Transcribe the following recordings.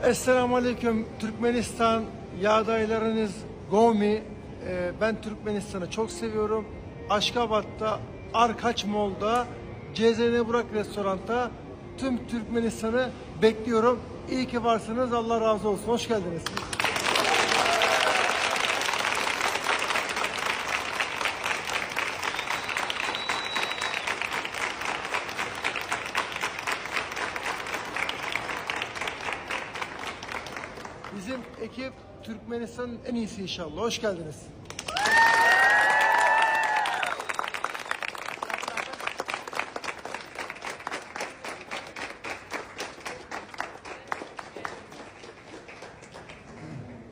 Esselamu Aleyküm Türkmenistan yağdaylarınız Gomi. Ben Türkmenistan'ı çok seviyorum. Aşkabat'ta Arkaç Mall'da CZN Burak Restorant'ta tüm Türkmenistan'ı bekliyorum. İyi ki varsınız. Allah razı olsun. Hoş geldiniz. Bizim ekip Türkmenistan'ın en iyisi inşallah. Hoş geldiniz.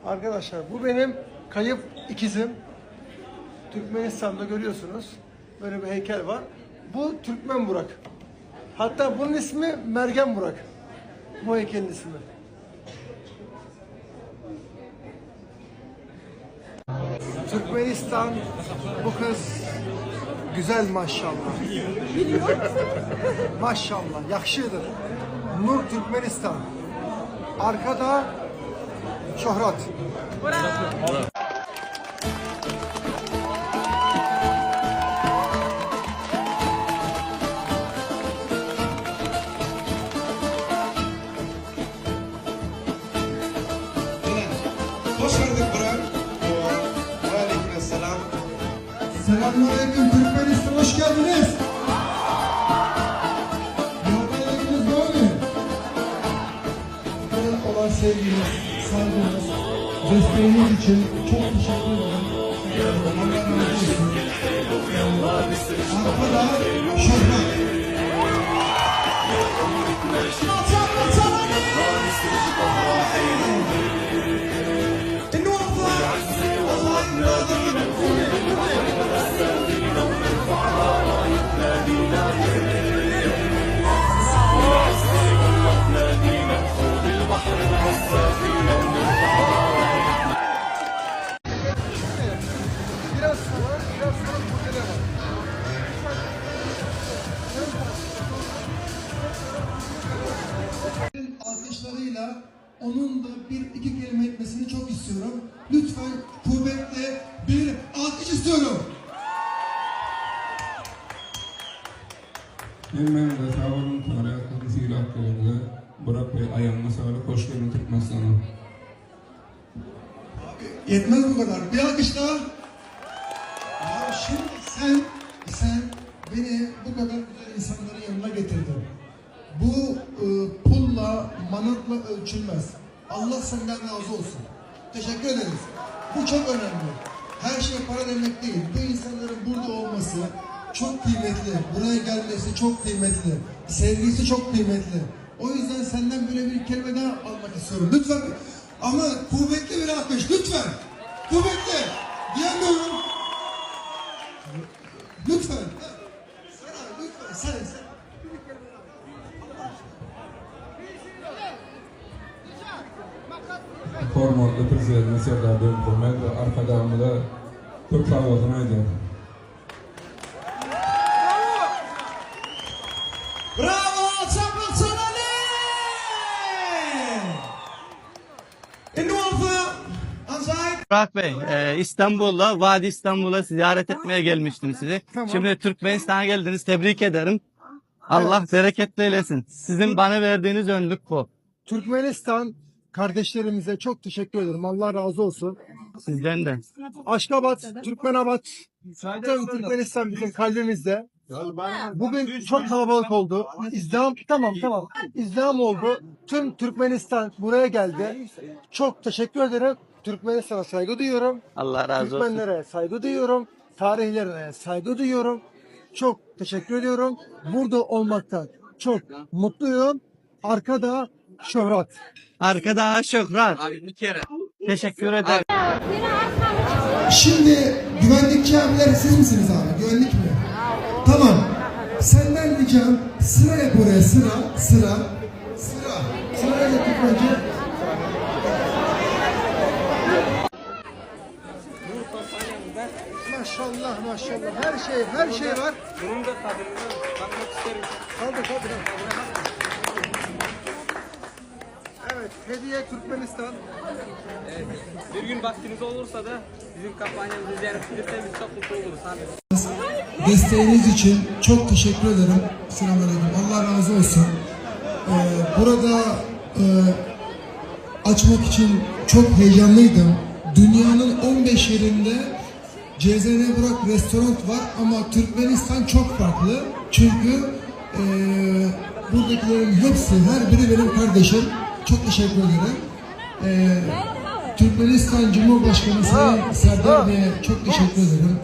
Arkadaşlar bu benim kayıp ikizim. Türkmenistan'da görüyorsunuz. Böyle bir heykel var. Bu Türkmen Burak. Hatta bunun ismi Mergen Burak. Bu heykelin ismi. Türkmenistan, bu kız güzel maşallah. Maşallah, yakışıdır. Nur Türkmenistan. Arkada şöhret. Hoş geldin Burak. Aleykümselam. Selamünaleyküm Türkmenistan, hoş geldiniz. Yoldalarınız böyle. Bana olan sevginiz, saygınız, desteğiniz için çok teşekkür ederim. Allah razı olsun. Arkada şöhret. Biraz sonra kurdele var. Alkışlarıyla onun da bir iki kelime etmesini çok istiyorum. Lütfen kuvvetle bir alkış istiyorum. Hemen de sağ olun tarikat tesilatlarında Burak Bey ayağına sağlık, hoş geldin Türkmenistan'a. Yetmez bu kadar. Bir alkış daha. Ya şimdi sen beni bu kadar güzel insanların yanına getirdin. Bu pulla, manatla ölçülmez. Allah senden razı olsun. Teşekkür ederiz. Bu çok önemli. Her şey para demek değil. Bu insanların burada olması çok kıymetli. Buraya gelmesi çok kıymetli. Sevgisi çok kıymetli. O yüzden senden böyle bir kelime daha almak istiyorum. Lütfen. Ama kuvvetli bir alkış. Lütfen. Kuvvetli. Diyemiyorum. Lütfen. Sen. Hormatlı Prezident Serdar Dönürmez ve arkadamda Türk sağlığına ediyor. Bravo! Çaprazan Ali! Burak Bey, İstanbul'da, Vadi İstanbul'a ziyaret etmeye gelmiştim sizi. Tamam. Şimdi Türkmenistan'a geldiniz, tebrik ederim. Allah bereketli eylesin. Sizin bana verdiğiniz önlük bu. Türkmenistan kardeşlerimize çok teşekkür ederim. Allah razı olsun. Sizden de. Aşkabat, Türkmenabat, tüm Türkmenistan bizim kalbimizde. Bugün çok kalabalık oldu. İzdiham, tamam. İzdiham oldu. Tüm Türkmenistan buraya geldi. Çok teşekkür ederim. Türkmenistan'a saygı duyuyorum. Allah razı olsun. Türkmenlere saygı duyuyorum. Tarihlerine saygı duyuyorum. Çok teşekkür ediyorum. Burada olmaktan çok mutluyum. Arkada şöhret. Arkada şöhret. Teşekkür ederim. Şimdi güvenlikçi abiler siz misiniz abi? Güvenlik mi? Tamam. Senden ricam sıra yap oraya, sıra. Sıraya gittik önce. Maşallah. Her şey var. Bunun da tadını bakmak isterim. Kaldır. Evet. Hediye Türkmenistan. Bir gün vaktiniz olursa da bizim kampanyamızı ziyaret ederseniz çok mutlu oluruz abi. Desteğiniz için çok teşekkür ederim. Selamünaleyküm. Allah razı olsun. Burada açmak için çok heyecanlıydım. Dünyanın 15 yerinde CZN Burak restoran var ama Türkmenistan çok farklı. Çünkü buradakilerin hepsi, her biri benim kardeşim. Çok teşekkür ederim. Türkmenistan Cumhurbaşkanı Sayın Serdar Bey'e çok teşekkür ederim.